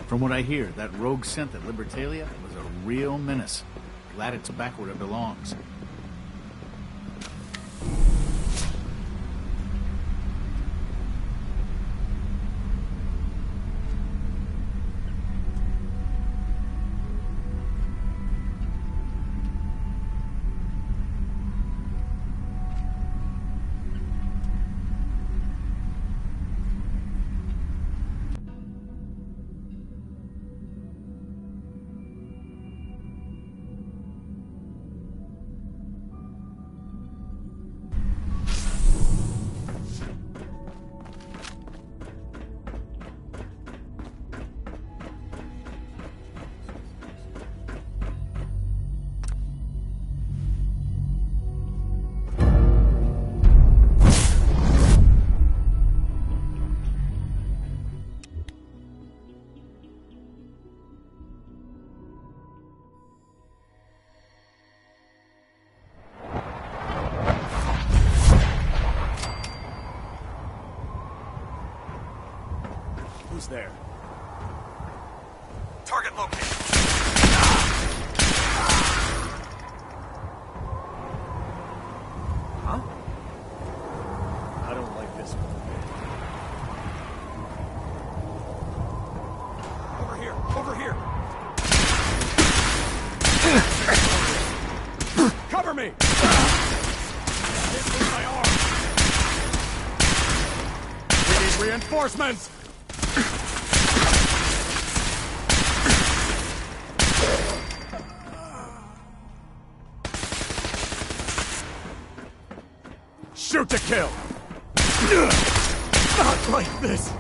From what I hear, that rogue synth at Libertalia was a real menace. Glad it's back where it belongs. Who's there? Target located. Huh? I don't like this one. Over here! Over here! Cover me! This is my arm! We need reinforcements! Shoot to kill! Not like this!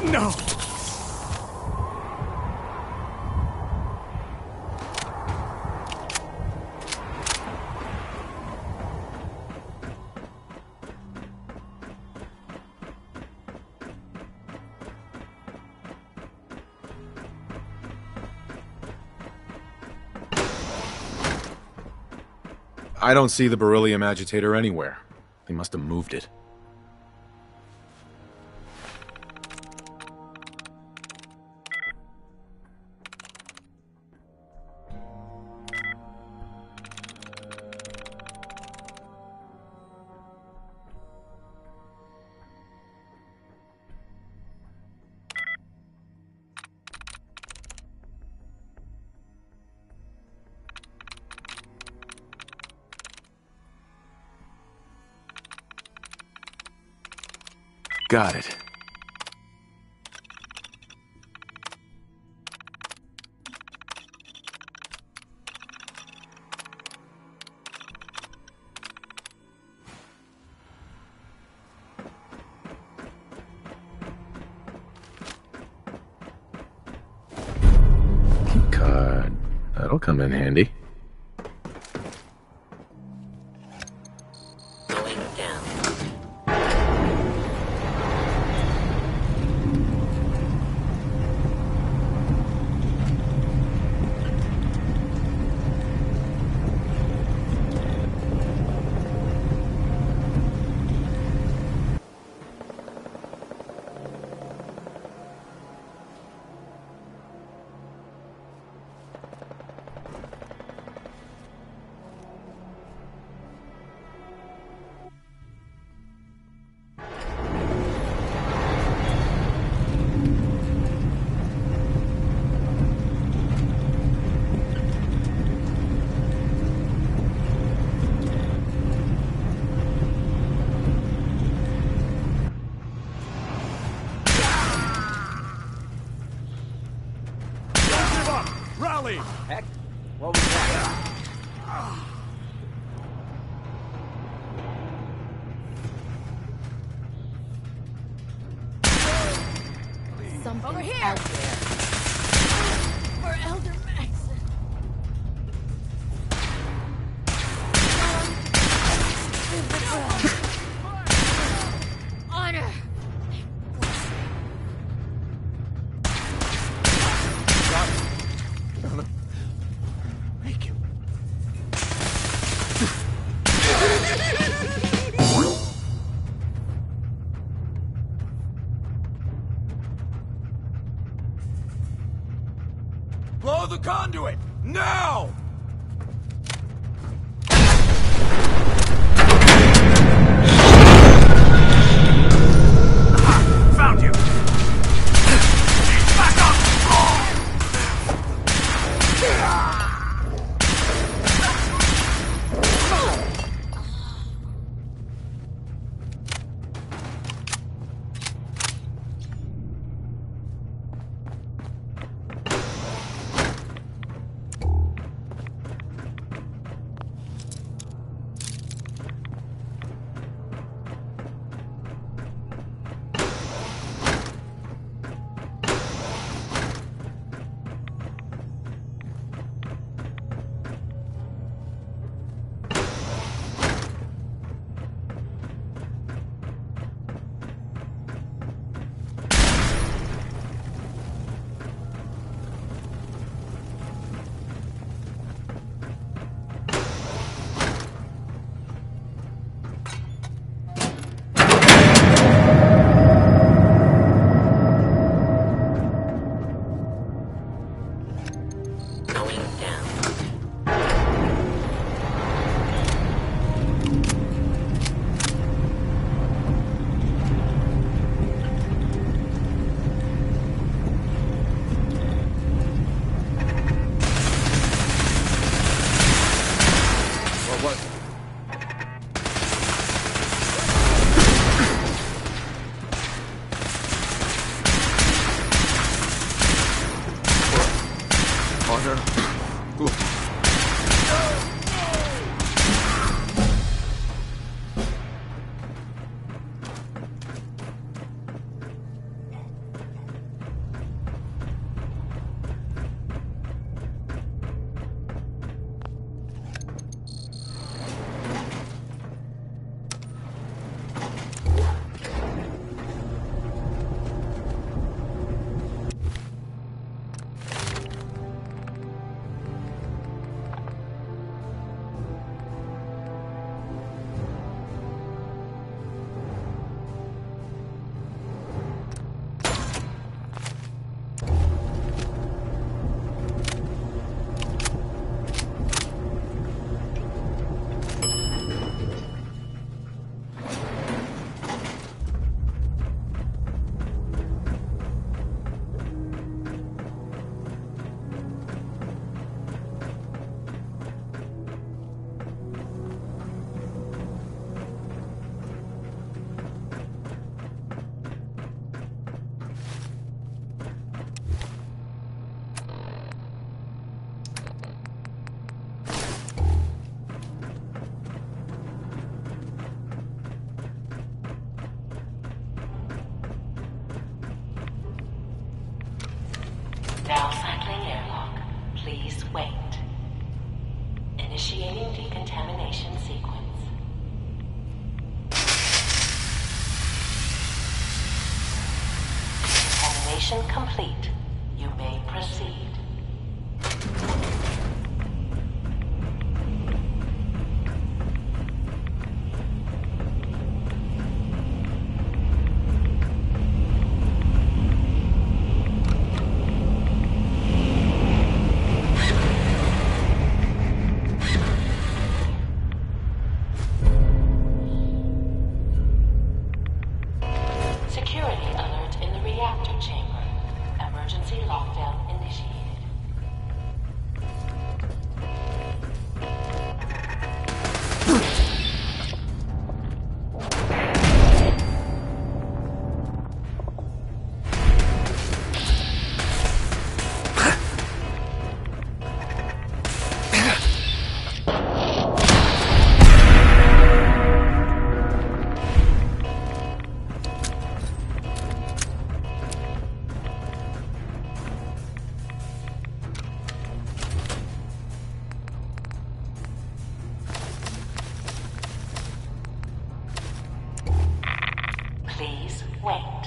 No! I don't see the beryllium agitator anywhere. They must have moved it. Got it. Key card. That'll come in handy. Heck, what was that? Something over here out there. For Elder Maxson. conduit! Now! Found you! Back up! Now cycling airlock. Please wait. Initiating decontamination sequence. Decontamination complete. You may proceed. Security alert in the reactor chamber. Emergency lockdown initiated. Please wait.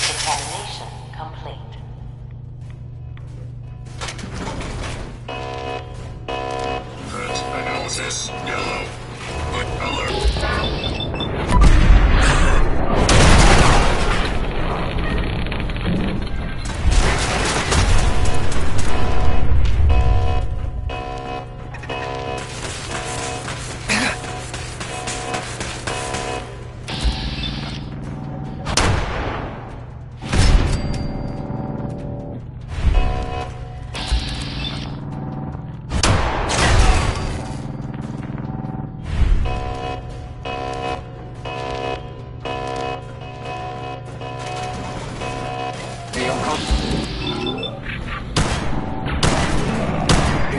Decontamination complete. Threat analysis yellow. Alert.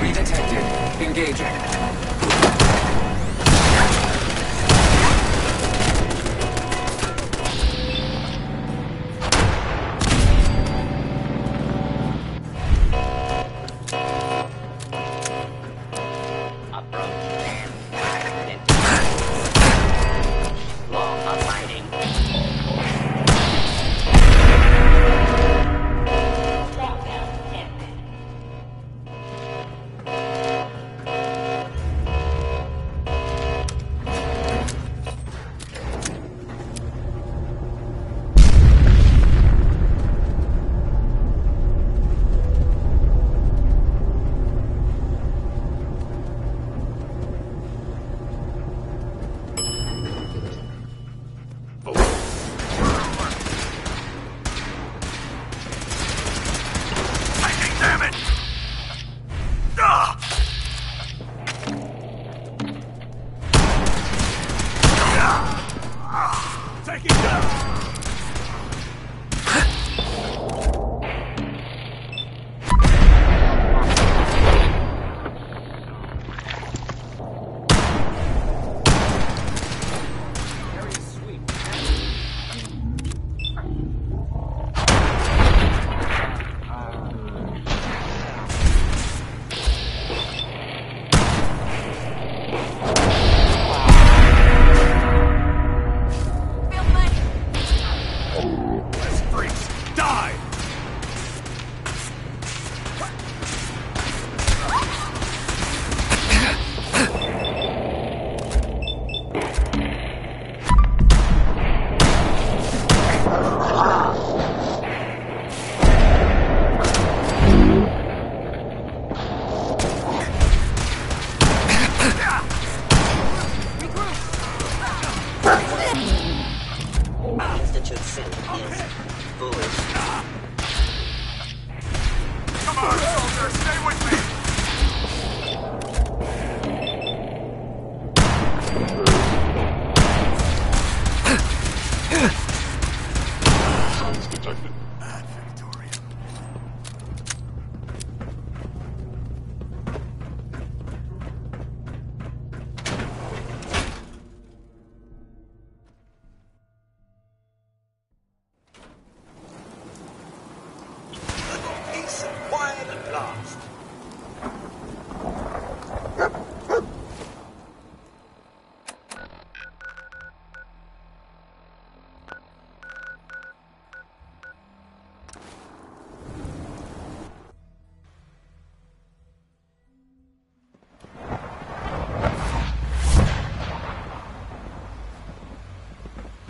Redetected. Engaging.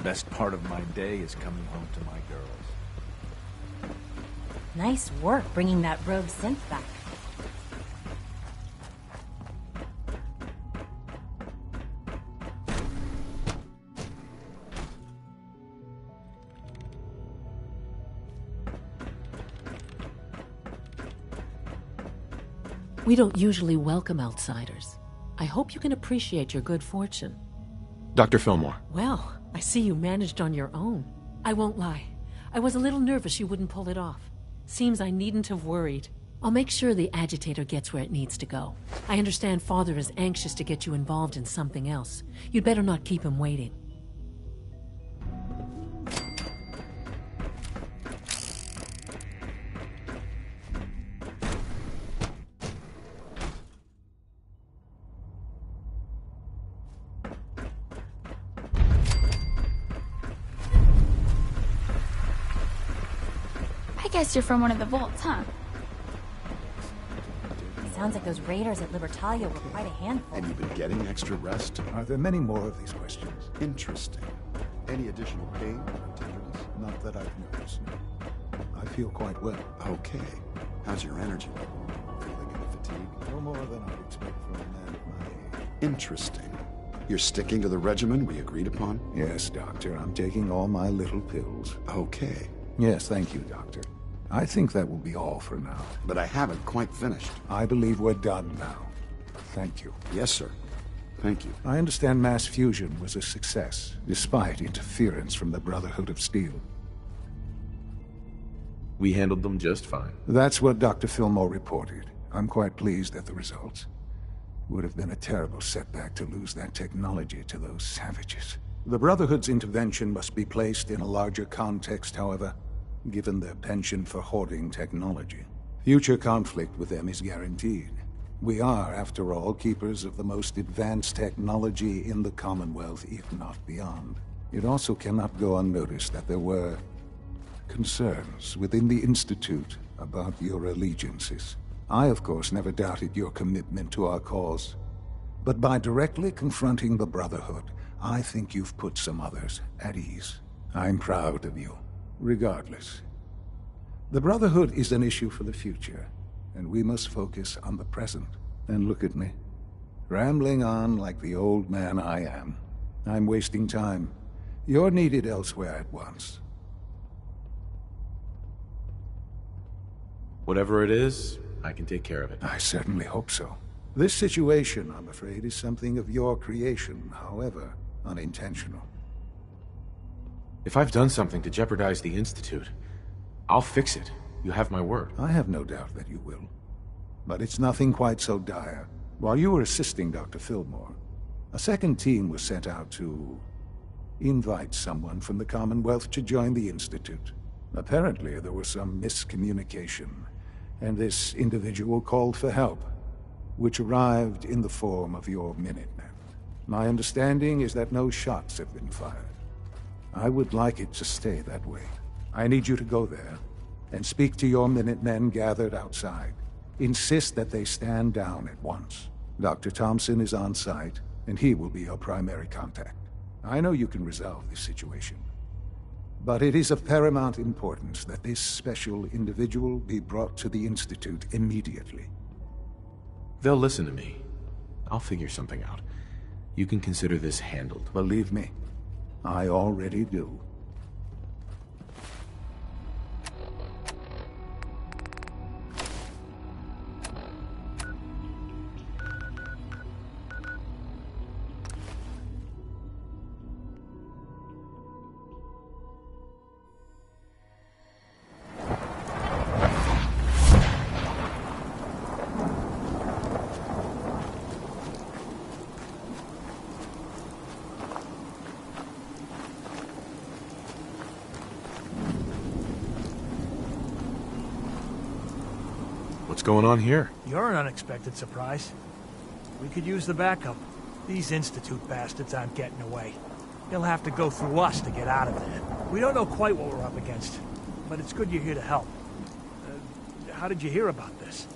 Best part of my day is coming home to my girls. Nice work bringing that rogue synth back. We don't usually welcome outsiders. I hope you can appreciate your good fortune. Dr. Fillmore. Well, I see you managed on your own. I won't lie. I was a little nervous you wouldn't pull it off. Seems I needn't have worried. I'll make sure the agitator gets where it needs to go. I understand Father is anxious to get you involved in something else. You'd better not keep him waiting. I guess you're from one of the vaults, huh? Sounds like those raiders at Libertalia were quite a handful. And you've been getting extra rest? Are there many more of these questions? Interesting. Any additional pain or tenderness? Not that I've noticed. I feel quite well. Okay. How's your energy level? Feeling any fatigue? No more than I'd expect from a man of my age. Interesting. You're sticking to the regimen we agreed upon? Yes, Doctor. I'm taking all my little pills. Okay. Yes, thank you, Doctor. I think that will be all for now. But I haven't quite finished. I believe we're done now. Thank you. Yes, sir. Thank you. I understand mass fusion was a success, despite interference from the Brotherhood of Steel. We handled them just fine. That's what Dr. Fillmore reported. I'm quite pleased at the results. Would have been a terrible setback to lose that technology to those savages. The Brotherhood's intervention must be placed in a larger context, however, given their penchant for hoarding technology. Future conflict with them is guaranteed. We are, after all, keepers of the most advanced technology in the Commonwealth, if not beyond. It also cannot go unnoticed that there were concerns within the Institute about your allegiances. I, of course, never doubted your commitment to our cause. But by directly confronting the Brotherhood, I think you've put some others at ease. I'm proud of you, regardless. The Brotherhood is an issue for the future, and we must focus on the present. And look at me, rambling on like the old man I am. I'm wasting time. You're needed elsewhere at once. Whatever it is, I can take care of it. I certainly hope so. This situation, I'm afraid, is something of your creation, however unintentional. If I've done something to jeopardize the Institute, I'll fix it. You have my word. I have no doubt that you will. But it's nothing quite so dire. While you were assisting Dr. Fillmore, a second team was sent out to invite someone from the Commonwealth to join the Institute. Apparently, there was some miscommunication, and this individual called for help, which arrived in the form of your Minutemen. My understanding is that no shots have been fired. I would like it to stay that way. I need you to go there and speak to your Minutemen gathered outside. Insist that they stand down at once. Dr. Thompson is on site, and he will be your primary contact. I know you can resolve this situation, but it is of paramount importance that this special individual be brought to the Institute immediately. They'll listen to me. I'll figure something out. You can consider this handled. Believe me, I already do. What's going on here? You're an unexpected surprise. We could use the backup. These Institute bastards aren't getting away. They'll have to go through us to get out of there. We don't know quite what we're up against, but it's good you're here to help. How did you hear about this?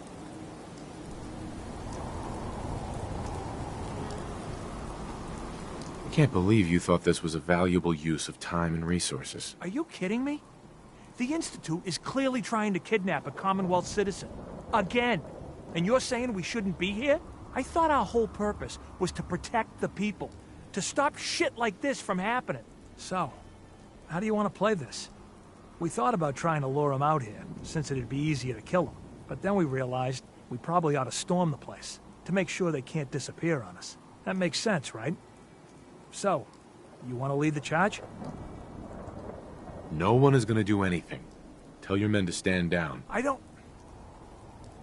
I can't believe you thought this was a valuable use of time and resources. Are you kidding me? The Institute is clearly trying to kidnap a Commonwealth citizen. Again. And you're saying we shouldn't be here? I thought our whole purpose was to protect the people. To stop shit like this from happening. So, how do you want to play this? We thought about trying to lure him out here, since it'd be easier to kill him. But then we realized we probably ought to storm the place, to make sure they can't disappear on us. That makes sense, right? So, you want to lead the charge? No one is going to do anything. Tell your men to stand down. I don't...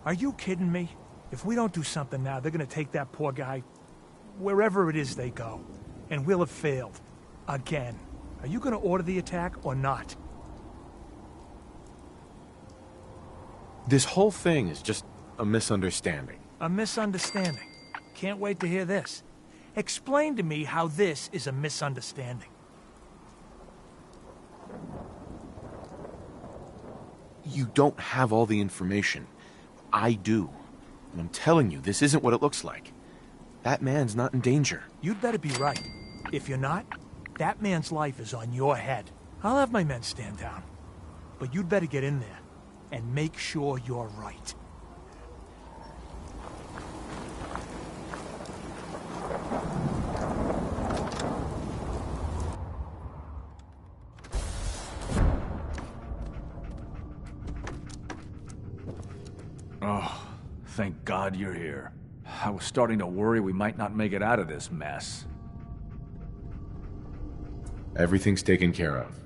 Are you kidding me? If we don't do something now, they're going to take that poor guy wherever it is they go. And we'll have failed. Again. Are you going to order the attack or not? This whole thing is just a misunderstanding. A misunderstanding. Can't wait to hear this. Explain to me how this is a misunderstanding. You don't have all the information. I do. And I'm telling you, this isn't what it looks like. That man's not in danger. You'd better be right. If you're not, that man's life is on your head. I'll have my men stand down. But you'd better get in there and make sure you're right. Oh, thank God you're here. I was starting to worry we might not make it out of this mess. Everything's taken care of.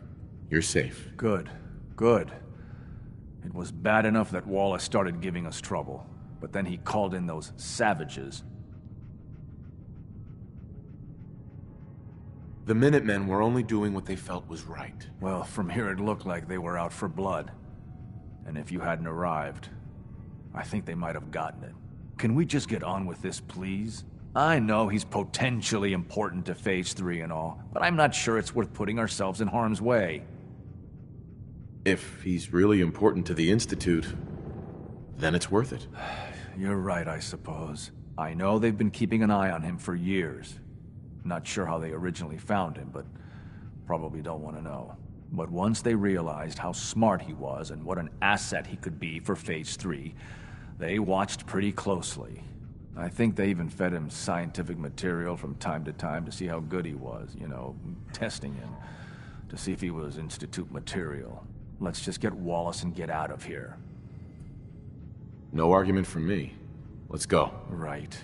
You're safe. Good. Good. was bad enough that Wallace started giving us trouble, but then he called in those savages. The Minutemen were only doing what they felt was right. Well, from here it looked like they were out for blood. And if you hadn't arrived, I think they might have gotten it. Can we just get on with this, please? I know he's potentially important to Phase 3 and all, but I'm not sure it's worth putting ourselves in harm's way. If he's really important to the Institute, then it's worth it. You're right, I suppose. I know they've been keeping an eye on him for years. Not sure how they originally found him, but probably don't want to know. But once they realized how smart he was and what an asset he could be for Phase 3, they watched pretty closely. I think they even fed him scientific material from time to time to see how good he was, you know, testing him, to see if he was Institute material. Let's just get Wallace and get out of here. No argument from me. Let's go. Right.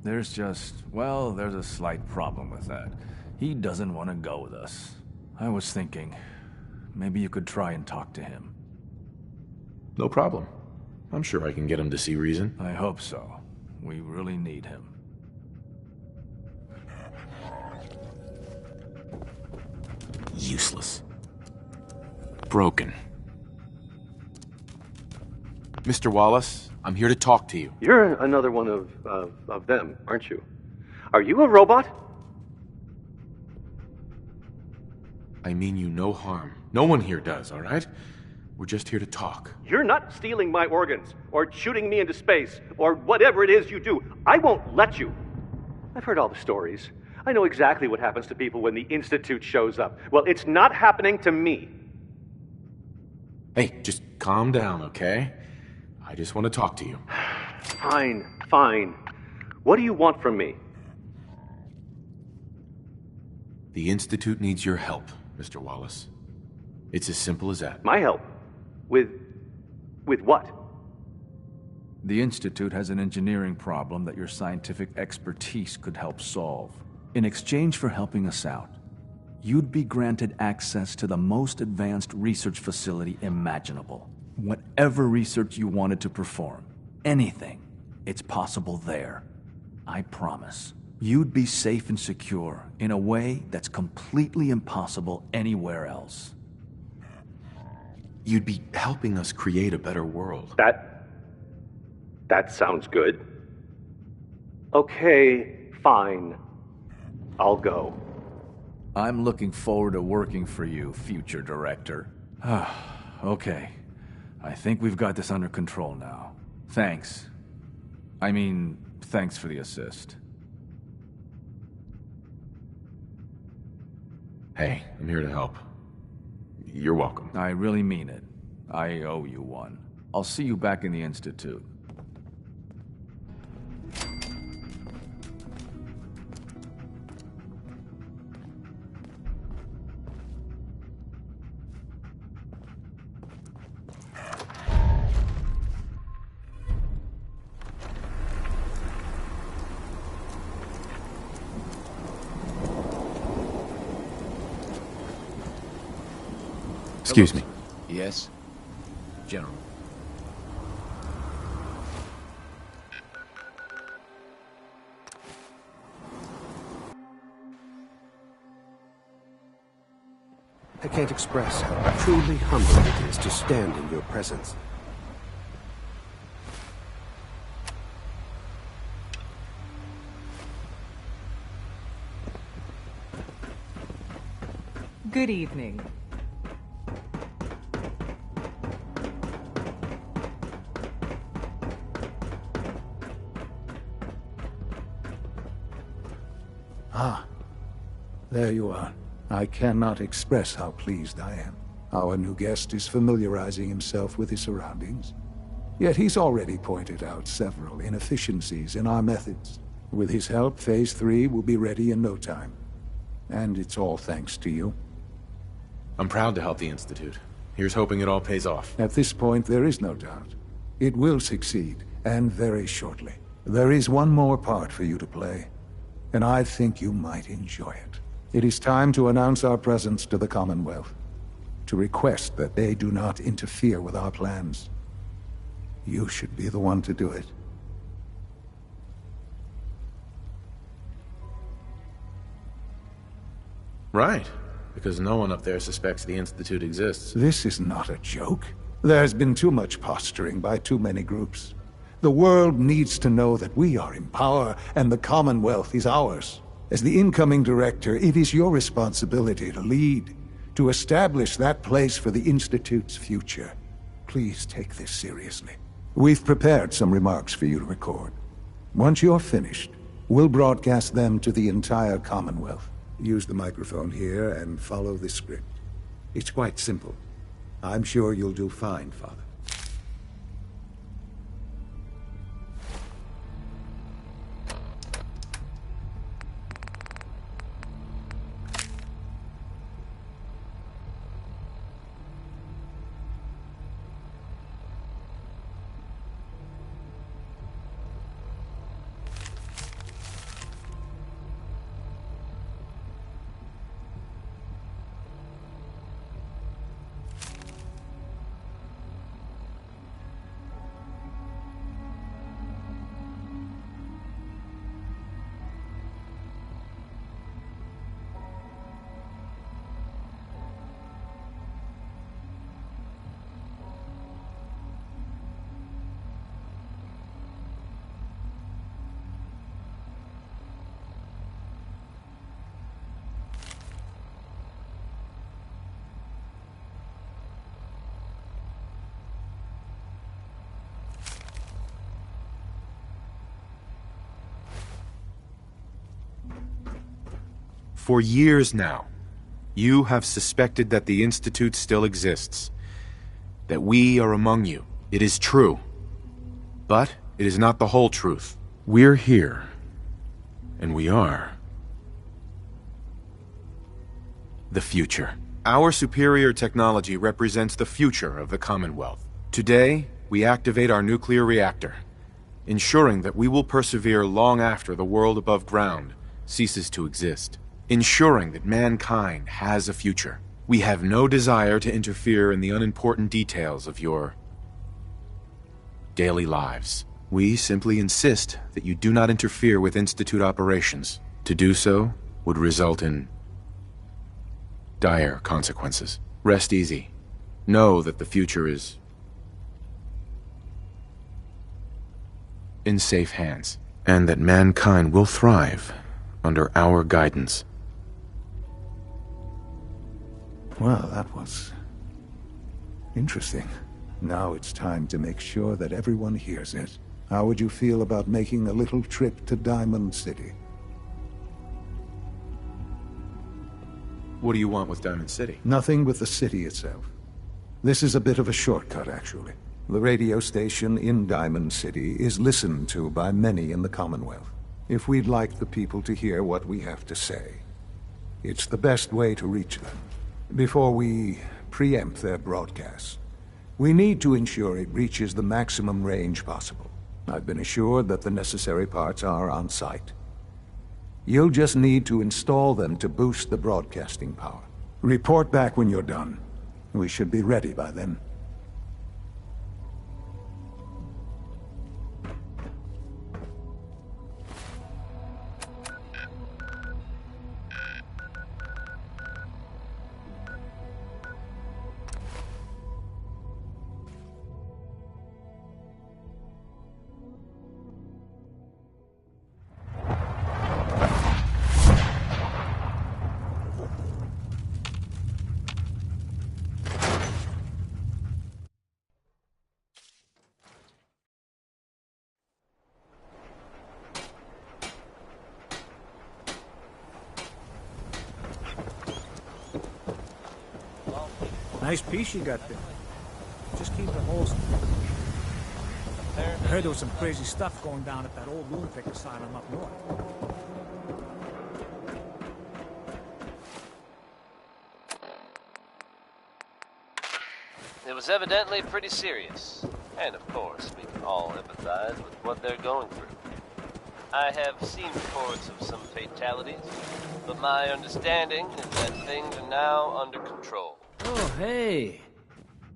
There's just, well, there's a slight problem with that. He doesn't want to go with us. I was thinking, maybe you could try and talk to him. No problem. I'm sure I can get him to see reason. I hope so. We really need him. Useless. Broken. Mr. Wallace, I'm here to talk to you. You're another one of them, aren't you? Are you a robot? I mean you no harm. No one here does, all right? We're just here to talk. You're not stealing my organs, or shooting me into space, or whatever it is you do. I won't let you. I've heard all the stories. I know exactly what happens to people when the Institute shows up. Well, it's not happening to me. Hey, just calm down, okay? I just want to talk to you. Fine, fine. What do you want from me? The Institute needs your help, Mr. Wallace. It's as simple as that. My help? With what? The Institute has an engineering problem that your scientific expertise could help solve. In exchange for helping us out, you'd be granted access to the most advanced research facility imaginable. Whatever research you wanted to perform, anything, it's possible there. I promise. You'd be safe and secure in a way that's completely impossible anywhere else. You'd be helping us create a better world. That sounds good. Okay, fine. I'll go. I'm looking forward to working for you, future director. Okay. I think we've got this under control now. Thanks. I mean, thanks for the assist. Hey, I'm here to help. You're welcome. I really mean it. I owe you one. I'll see you back in the Institute. Excuse me. Yes? General. I can't express how truly humbling it is to stand in your presence. Good evening. Ah, there you are. I cannot express how pleased I am. Our new guest is familiarizing himself with his surroundings. Yet he's already pointed out several inefficiencies in our methods. With his help, Phase 3 will be ready in no time. And it's all thanks to you. I'm proud to help the Institute. Here's hoping it all pays off. At this point, there is no doubt. It will succeed, and very shortly. There is one more part for you to play, and I think you might enjoy it. It is time to announce our presence to the Commonwealth, to request that they do not interfere with our plans. You should be the one to do it. Right. Because no one up there suspects the Institute exists. This is not a joke. There's been too much posturing by too many groups. The world needs to know that we are in power and the Commonwealth is ours. As the incoming director, it is your responsibility to lead, to establish that place for the Institute's future. Please take this seriously. We've prepared some remarks for you to record. Once you're finished, we'll broadcast them to the entire Commonwealth. Use the microphone here and follow this script. It's quite simple. I'm sure you'll do fine, Father. For years now, you have suspected that the Institute still exists. That we are among you. It is true. But it is not the whole truth. We're here. And we are the future. Our superior technology represents the future of the Commonwealth. Today, we activate our nuclear reactor, ensuring that we will persevere long after the world above ground ceases to exist. Ensuring that mankind has a future. We have no desire to interfere in the unimportant details of your daily lives. We simply insist that you do not interfere with Institute operations. To do so would result in dire consequences. Rest easy. Know that the future is in safe hands, and that mankind will thrive under our guidance. Well, that was interesting. Now it's time to make sure that everyone hears it. How would you feel about making a little trip to Diamond City? What do you want with Diamond City? Nothing with the city itself. This is a bit of a shortcut, actually. The radio station in Diamond City is listened to by many in the Commonwealth. If we'd like the people to hear what we have to say, it's the best way to reach them. Before we preempt their broadcasts, we need to ensure it reaches the maximum range possible. I've been assured that the necessary parts are on site. You'll just need to install them to boost the broadcasting power. Report back when you're done. We should be ready by then. Nice piece you got there. Just keep it wholesome. I heard there was some crazy stuff going down at that old lunatic asylum up north. It was evidently pretty serious. And of course, we can all empathize with what they're going through. I have seen reports of some fatalities, but my understanding is that things are now under control. Oh, hey.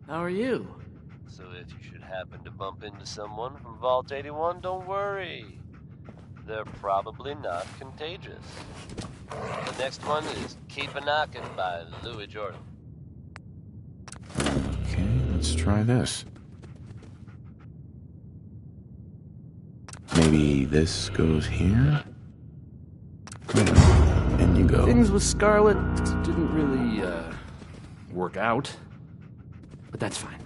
How are you? So if you should happen to bump into someone from Vault 81, don't worry. They're probably not contagious. The next one is Keep a Knockin' by Louis Jordan. Okay, let's try this. Maybe this goes here? In you go. Things with Scarlet didn't really, work out. But that's fine.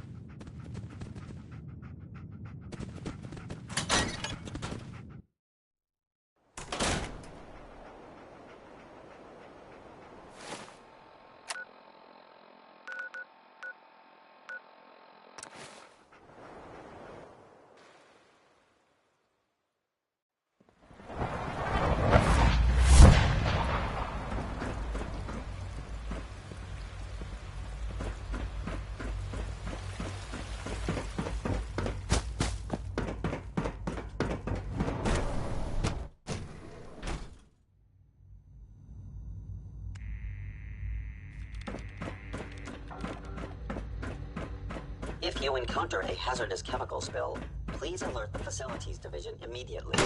If you encounter a hazardous chemical spill, please alert the Facilities Division immediately.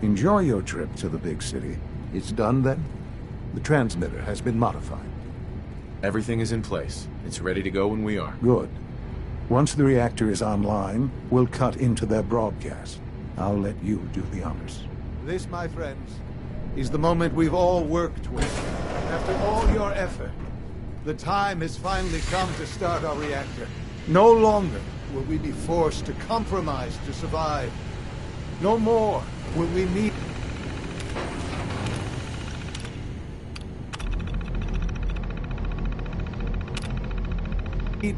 Enjoy your trip to the big city. It's done then? The transmitter has been modified. Everything is in place. It's ready to go when we are. Good. Once the reactor is online, we'll cut into their broadcast. I'll let you do the honors. This, my friends, is the moment we've all worked toward. After all your effort, the time has finally come to start our reactor. No longer will we be forced to compromise to survive. No more will we need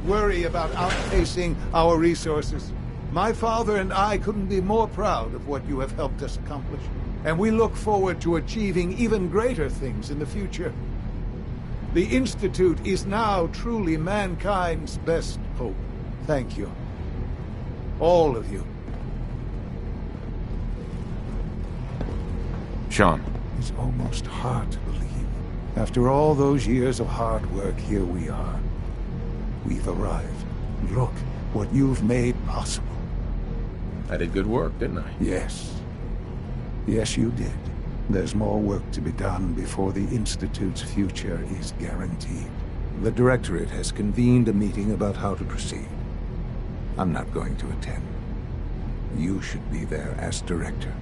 worry about outpacing our resources. My father and I couldn't be more proud of what you have helped us accomplish, and we look forward to achieving even greater things in the future. The Institute is now truly mankind's best hope. Thank you. All of you. Sean. It's almost hard to believe. After all those years of hard work, here we are. We've arrived. Look what you've made possible. I did good work, didn't I? Yes. Yes, you did. There's more work to be done before the Institute's future is guaranteed. The Directorate has convened a meeting about how to proceed. I'm not going to attend. You should be there as Director.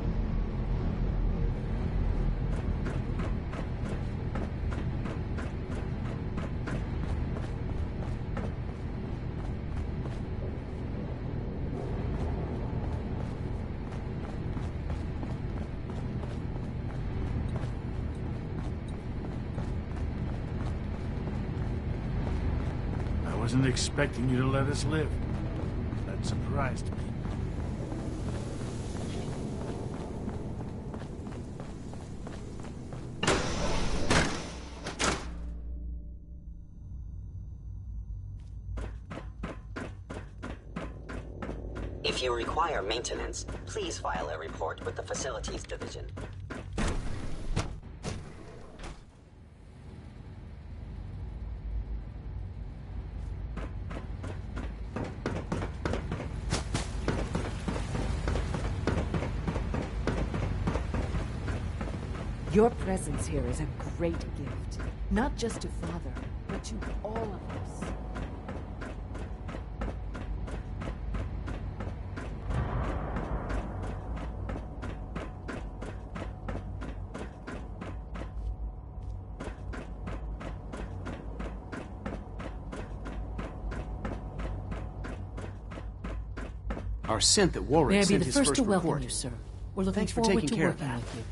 I wasn't expecting you to let us live. That surprised me. If you require maintenance, please file a report with the Facilities Division. Your presence here is a great gift, not just to Father, but to all of us. Our synth that Warwick May I be sent the his first first to welcome report. you, sir. We're looking Thanks for forward taking to care of working that. with you.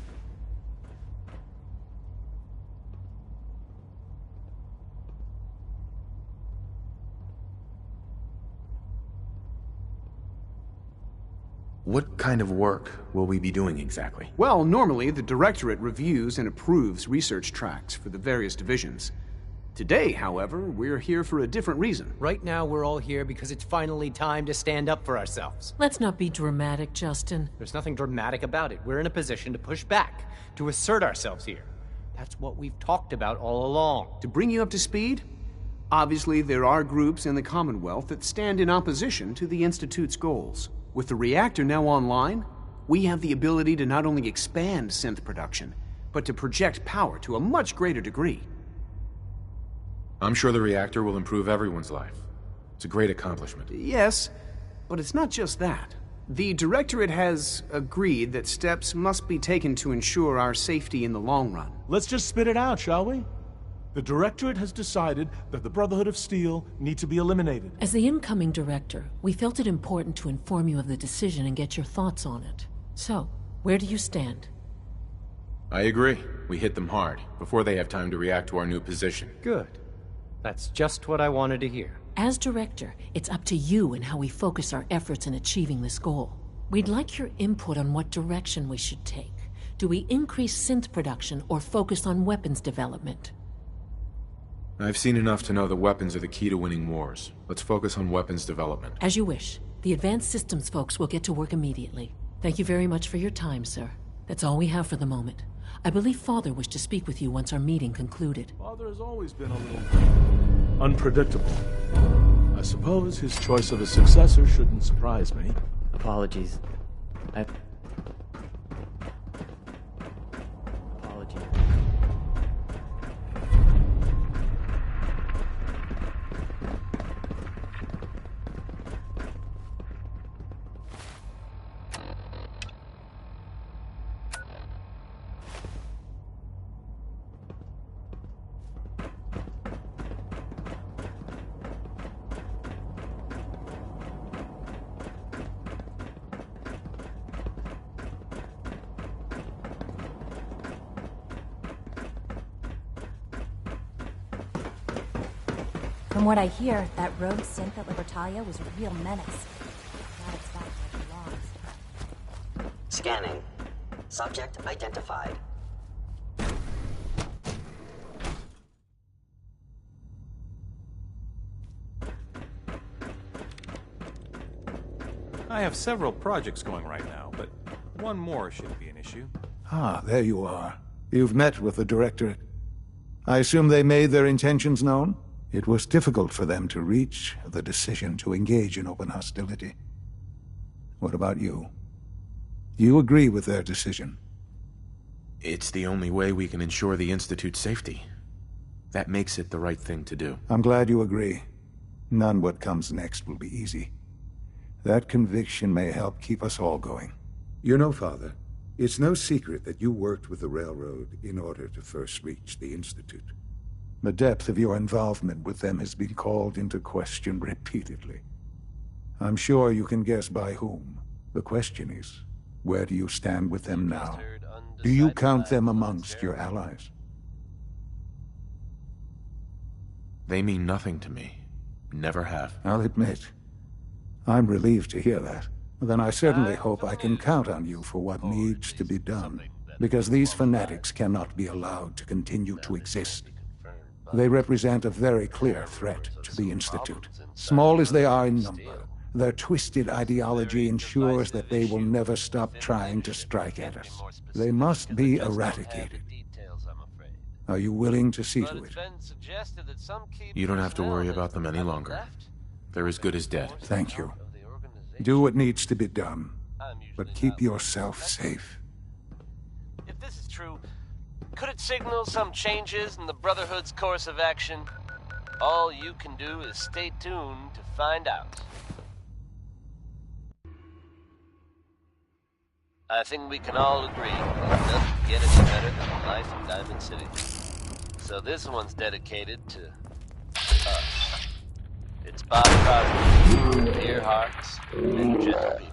What kind of work will we be doing exactly? Well, normally the Directorate reviews and approves research tracks for the various divisions. Today, however, we're here for a different reason. Right now, we're all here because it's finally time to stand up for ourselves. Let's not be dramatic, Justin. There's nothing dramatic about it. We're in a position to push back, to assert ourselves here. That's what we've talked about all along. To bring you up to speed, obviously there are groups in the Commonwealth that stand in opposition to the Institute's goals. With the reactor now online, we have the ability to not only expand synth production, but to project power to a much greater degree. I'm sure the reactor will improve everyone's life. It's a great accomplishment. Yes, but it's not just that. The Directorate has agreed that steps must be taken to ensure our safety in the long run. Let's just spit it out, shall we? The Directorate has decided that the Brotherhood of Steel need to be eliminated. As the incoming director, we felt it important to inform you of the decision and get your thoughts on it. So, where do you stand? I agree. We hit them hard, before they have time to react to our new position. Good. That's just what I wanted to hear. As director, it's up to you and how we focus our efforts in achieving this goal. We'd like your input on what direction we should take. Do we increase synth production or focus on weapons development? I've seen enough to know that weapons are the key to winning wars. Let's focus on weapons development. As you wish. The advanced systems folks will get to work immediately. Thank you very much for your time, sir. That's all we have for the moment. I believe Father wished to speak with you once our meeting concluded. Father has always been a little unpredictable. I suppose his choice of a successor shouldn't surprise me. Apologies. Apologies. From what I hear, that rogue synth at Libertalia was a real menace. Glad it's back where it belongs. Scanning. Subject identified. I have several projects going right now, but one more shouldn't be an issue. Ah, there you are. You've met with the Directorate. I assume they made their intentions known? It was difficult for them to reach the decision to engage in open hostility. What about you? You agree with their decision? It's the only way we can ensure the Institute's safety. That makes it the right thing to do. I'm glad you agree. None what comes next will be easy. That conviction may help keep us all going. You know, Father, it's no secret that you worked with the Railroad in order to first reach the Institute. The depth of your involvement with them has been called into question repeatedly. I'm sure you can guess by whom. The question is, where do you stand with them now? Do you count them amongst your allies? They mean nothing to me. Never have. I'll admit, I'm relieved to hear that. Then I certainly hope I can count on you for what needs to be done, because these fanatics cannot be allowed to continue to exist. They represent a very clear threat to the Institute. Small as they are in number, their twisted ideology ensures that they will never stop trying to strike at us. They must be eradicated. Are you willing to see to it? You don't have to worry about them any longer. They're as good as dead. Thank you. Do what needs to be done, but keep yourself safe. If this is true, could it signal some changes in the Brotherhood's course of action? All you can do is stay tuned to find out. I think we can all agree that nothing get any better than life in Diamond City. So this one's dedicated to us. It's Bob Crosby, dear hearts, and gentle people.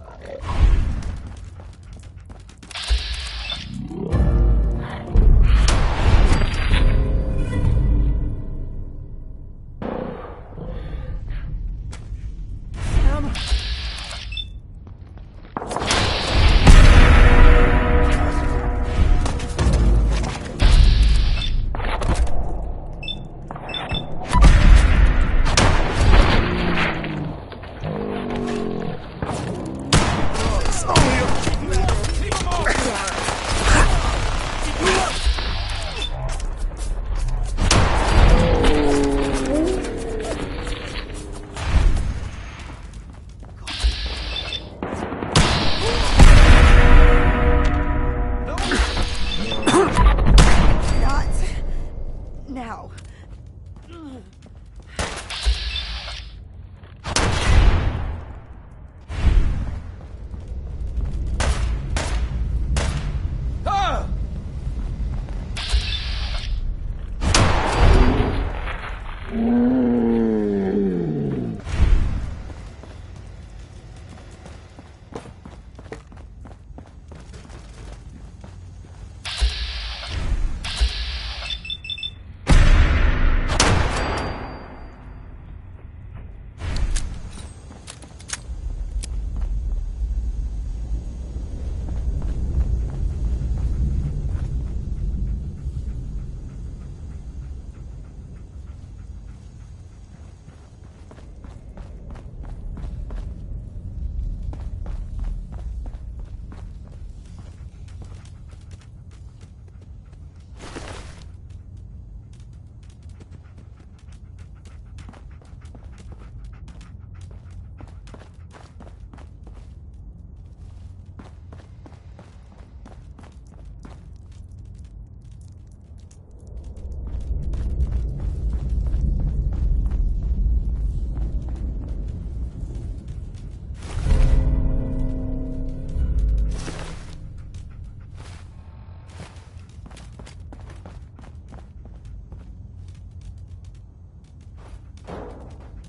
now.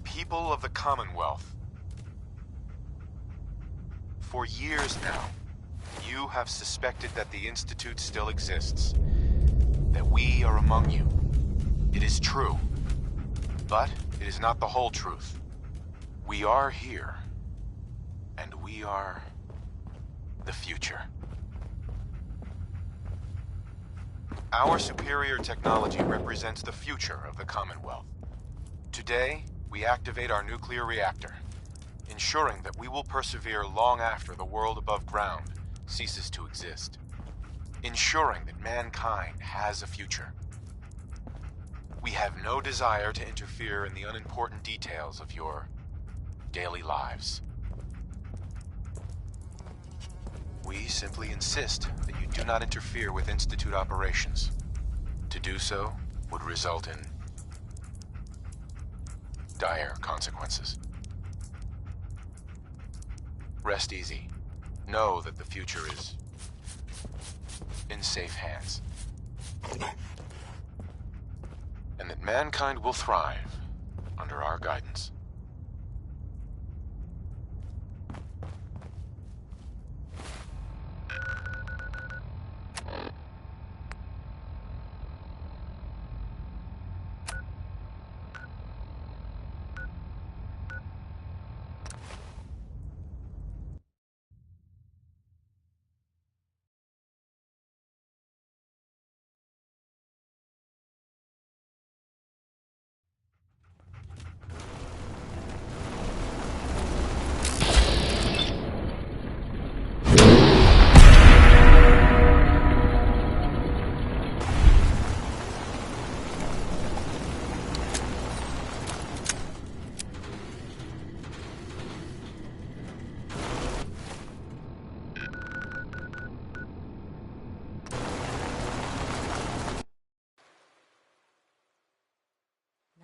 People of the Commonwealth. For years now, you have suspected that the Institute still exists. That we are among you. It is true. But it is not the whole truth. We are here. And we are the future. Our superior technology represents the future of the Commonwealth. Today, we activate our nuclear reactor, ensuring that we will persevere long after the world above ground ceases to exist. Ensuring that mankind has a future. We have no desire to interfere in the unimportant details of your daily lives. We simply insist that you do not interfere with Institute operations. To do so would result in dire consequences. Rest easy. Know that the future is in safe hands. And that mankind will thrive under our guidance.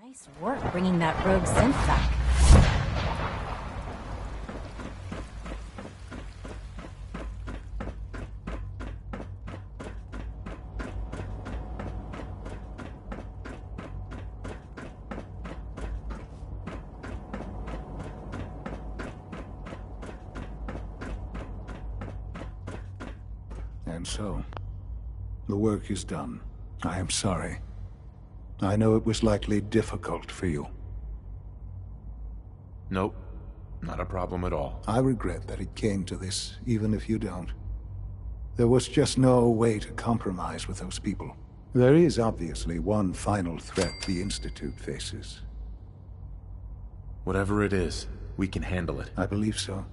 Nice work bringing that rogue synth back. And so, the work is done. I am sorry. I know it was likely difficult for you. Nope. Not a problem at all. I regret that it came to this, even if you don't. There was just no way to compromise with those people. There is obviously one final threat the Institute faces. Whatever it is, we can handle it. I believe so.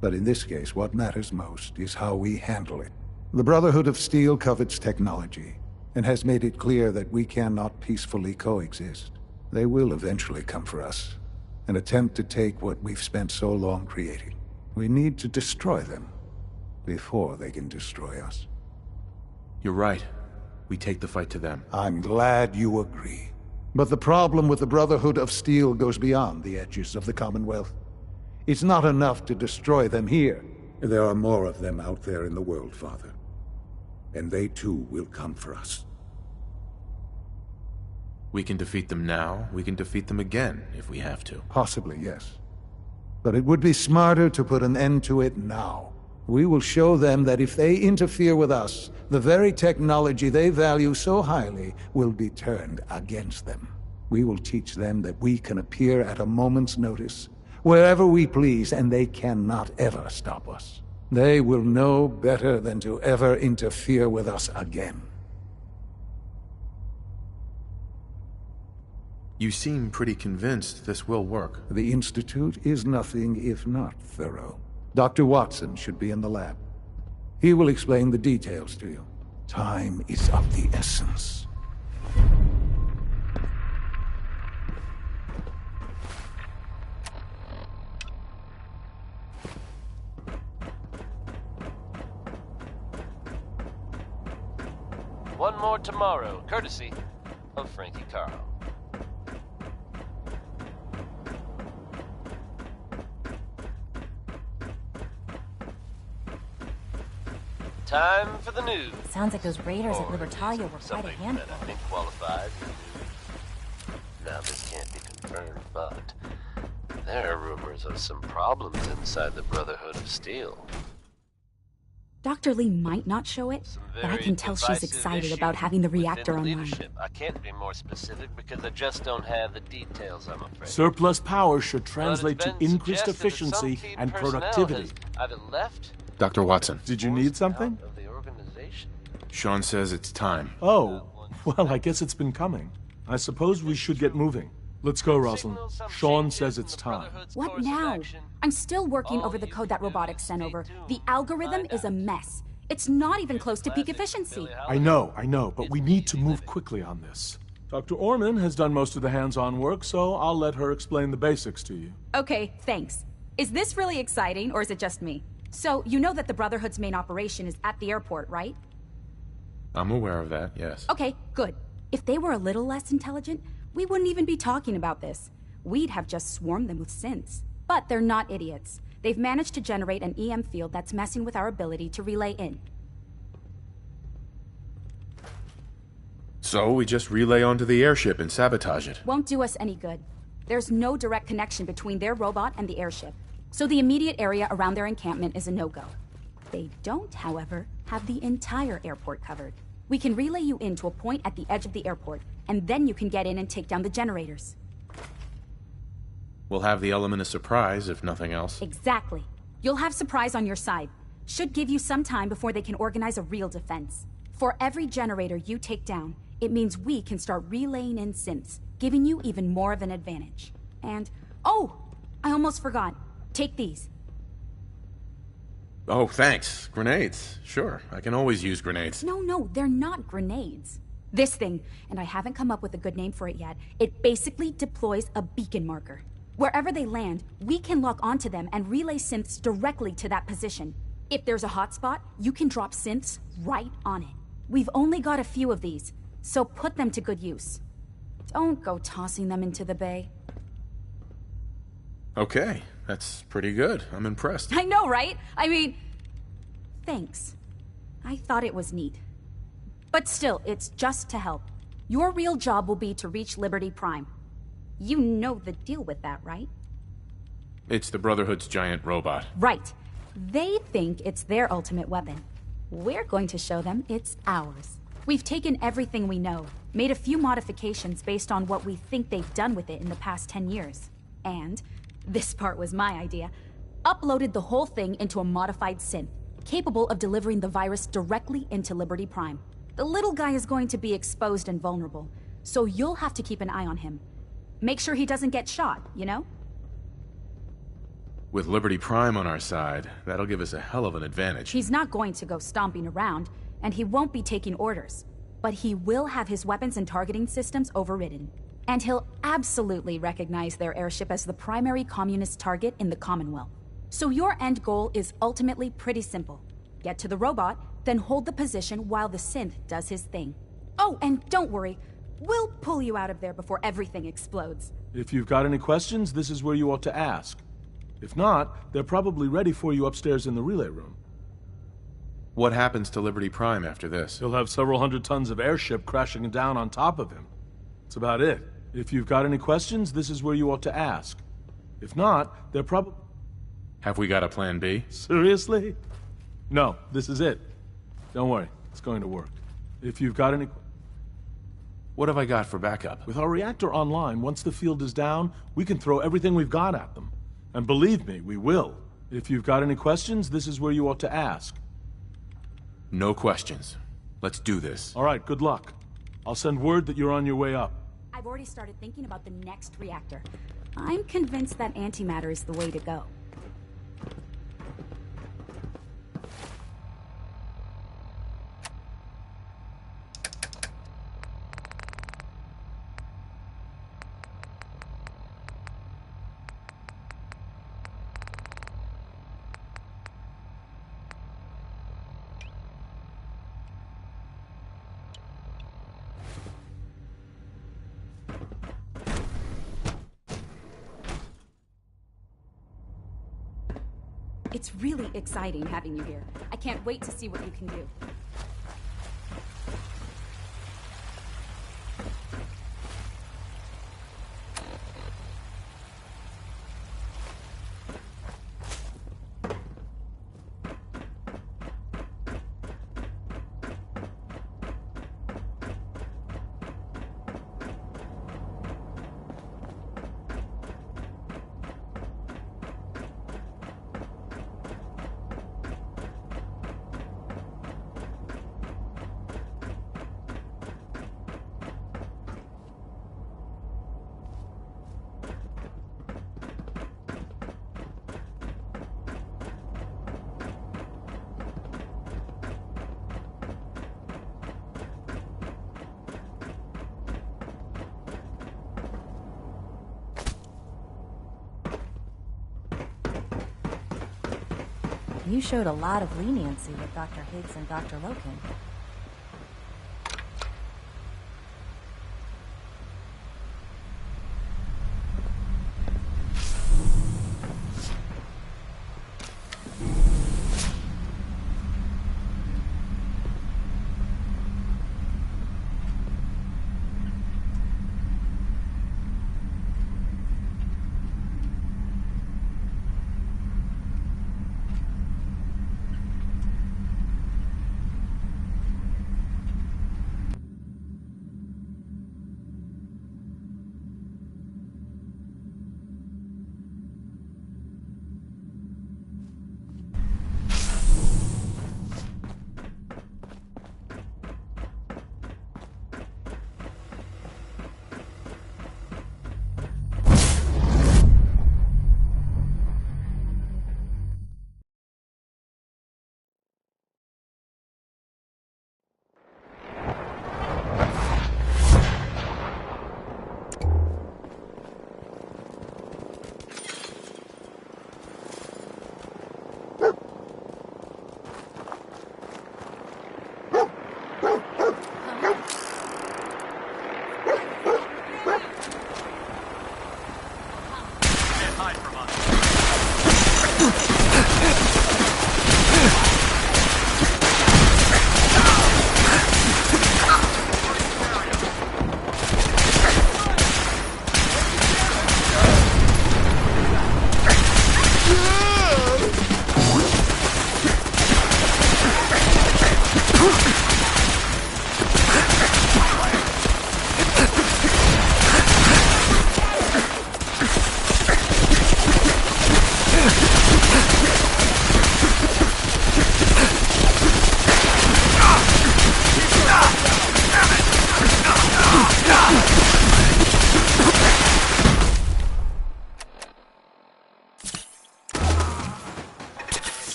But in this case, what matters most is how we handle it. The Brotherhood of Steel covets technology, and has made it clear that we cannot peacefully coexist. They will eventually come for us, and attempt to take what we've spent so long creating. We need to destroy them before they can destroy us. You're right. we take the fight to them. I'm glad you agree. But the problem with the Brotherhood of Steel goes beyond the edges of the Commonwealth. It's not enough to destroy them here. There are more of them out there in the world, Father. And they too will come for us. We can defeat them now, we can defeat them again, if we have to. Possibly, yes. But it would be smarter to put an end to it now. We will show them that if they interfere with us, the very technology they value so highly will be turned against them. We will teach them that we can appear at a moment's notice, wherever we please, and they cannot ever stop us. They will know better than to ever interfere with us again. You seem pretty convinced this will work. The Institute is nothing if not thorough. Dr. Watson should be in the lab. He will explain the details to you. Time is of the essence. One more tomorrow, courtesy of Frankie Carl. Time for the news. Sounds like those raiders at Libertalia were quite a handful. I think qualified. Now this can't be confirmed, but there are rumors of some problems inside the Brotherhood of Steel. Dr. Lee might not show it, but I can tell she's excited about having the reactor online. I can't be more specific because I just don't have the details, I'm afraid. Surplus power should translate to increased efficiency and productivity. Either left. Dr. Watson. Did you need something? Sean says it's time. Oh, well, I guess it's been coming. I suppose we should get moving. Let's go, Rosalind. Sean says it's time. What now? I'm still working over the code that robotics sent over. The algorithm is a mess. It's not even close to peak efficiency. I know, but we need to move quickly on this. Dr. Orman has done most of the hands-on work, so I'll let her explain the basics to you. Okay, thanks. Is this really exciting, or is it just me? So, you know that the Brotherhood's main operation is at the airport, right? I'm aware of that, yes. Okay, good. If they were a little less intelligent, we wouldn't even be talking about this. We'd have just swarmed them with synths. But they're not idiots. They've managed to generate an EM field that's messing with our ability to relay in. So we just relay onto the airship and sabotage it. Won't do us any good. There's no direct connection between their robot and the airship, so the immediate area around their encampment is a no-go. They don't, however, have the entire airport covered. We can relay you in to a point at the edge of the airport, and then you can get in and take down the generators. We'll have the element of surprise, if nothing else. Exactly. You'll have surprise on your side. Should give you some time before they can organize a real defense. For every generator you take down, it means we can start relaying in synths, giving you even more of an advantage. And, oh, I almost forgot. Take these. Oh, thanks. Grenades. Sure, I can always use grenades. No, they're not grenades. This thing, and I haven't come up with a good name for it yet, it basically deploys a beacon marker. Wherever they land, we can lock onto them and relay synths directly to that position. If there's a hotspot, you can drop synths right on it. We've only got a few of these, so put them to good use. Don't go tossing them into the bay. Okay, that's pretty good. I'm impressed. I know, right? I mean, thanks. I thought it was neat. But still, it's just to help. Your real job will be to reach Liberty Prime. You know the deal with that, right? It's the Brotherhood's giant robot. Right. They think it's their ultimate weapon. We're going to show them it's ours. We've taken everything we know, made a few modifications based on what we think they've done with it in the past 10 years. And, this part was my idea, uploaded the whole thing into a modified synth, capable of delivering the virus directly into Liberty Prime. The little guy is going to be exposed and vulnerable, so you'll have to keep an eye on him. Make sure he doesn't get shot, you know? With Liberty Prime on our side, that'll give us a hell of an advantage. He's not going to go stomping around, and he won't be taking orders. But he will have his weapons and targeting systems overridden. And he'll absolutely recognize their airship as the primary communist target in the Commonwealth. So your end goal is ultimately pretty simple. Get to the robot, then hold the position while the synth does his thing. Oh, and don't worry. We'll pull you out of there before everything explodes. If you've got any questions, this is where you ought to ask. If not, they're probably ready for you upstairs in the relay room. What happens to Liberty Prime after this? He'll have several hundred tons of airship crashing down on top of him. That's about it. If you've got any questions, this is where you ought to ask. If not, they're probably... Have we got a plan B? Seriously? No, this is it. Don't worry, it's going to work. If you've got any... What have I got for backup? With our reactor online, once the field is down, we can throw everything we've got at them. And believe me, we will. If you've got any questions, this is where you ought to ask. No questions. Let's do this. All right, good luck. I'll send word that you're on your way up. I've already started thinking about the next reactor. I'm convinced that antimatter is the way to go. It's really exciting having you here. I can't wait to see what you can do. You showed a lot of leniency with Dr. Higgs and Dr. Loken.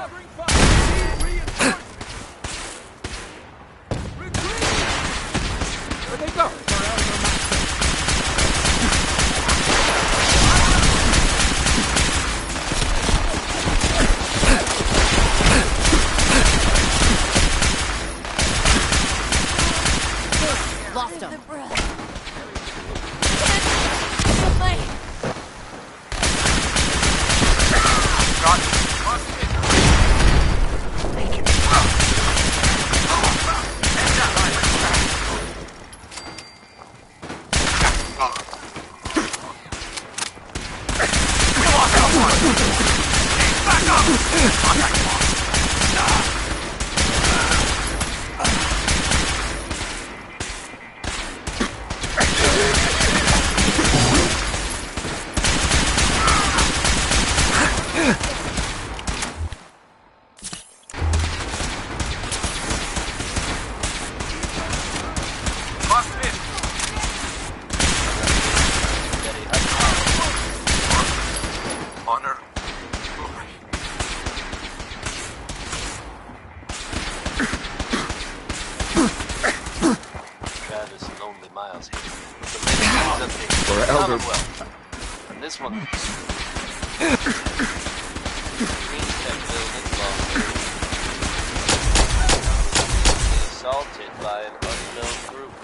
Covering fire! Need reinforcements! Retreat! Where'd they go? Lost him. This one. Assaulted by an unknown group.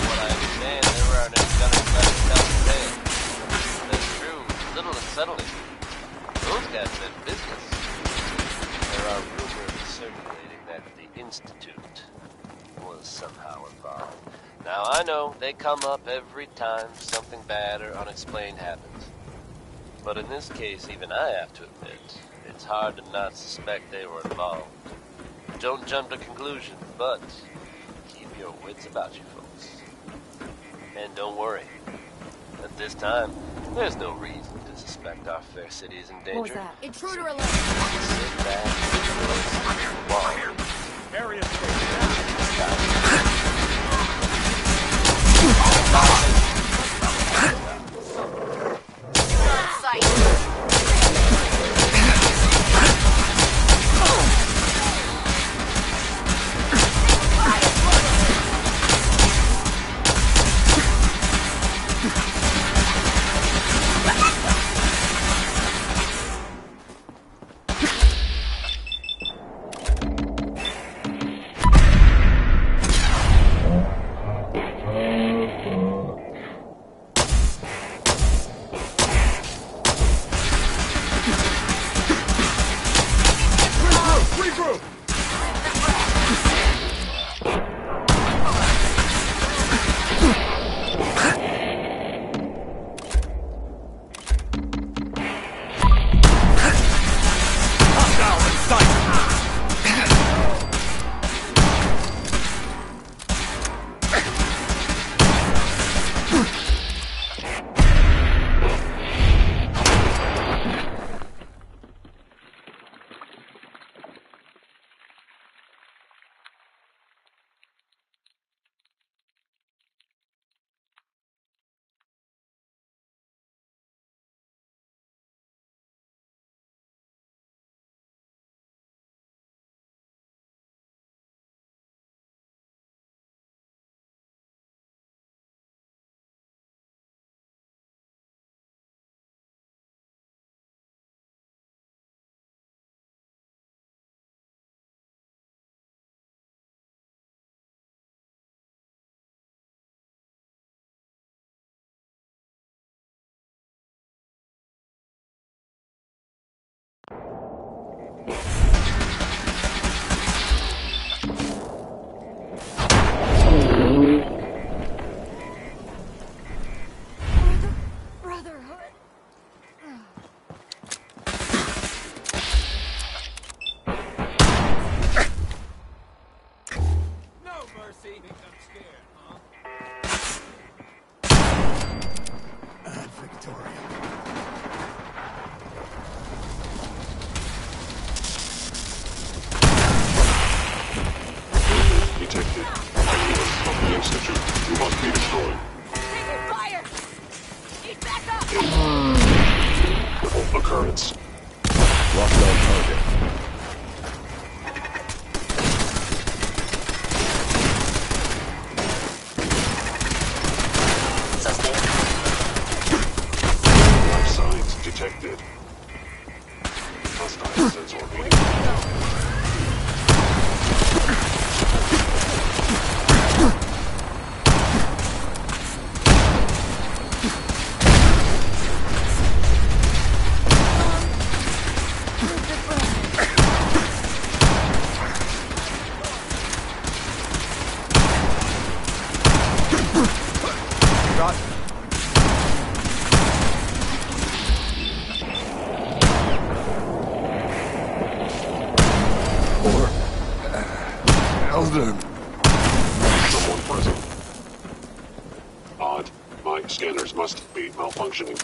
What I understand, there aren't any gunners left to tell the tale. That's true, little unsettling. Those guys meant business. There are rumors circulating that the Institute was somehow involved. Now, I know they come up every time something bad or unexplained happens. But in this case, even I have to admit, it's hard to not suspect they were involved. Don't jump to conclusions, but keep your wits about you, folks. And don't worry. At this time, there's no reason to suspect our fair city is in danger. What was that? Intruder alert! Sit back, Area hostile sensor reading. Someone present. Odd. My scanners must be malfunctioning.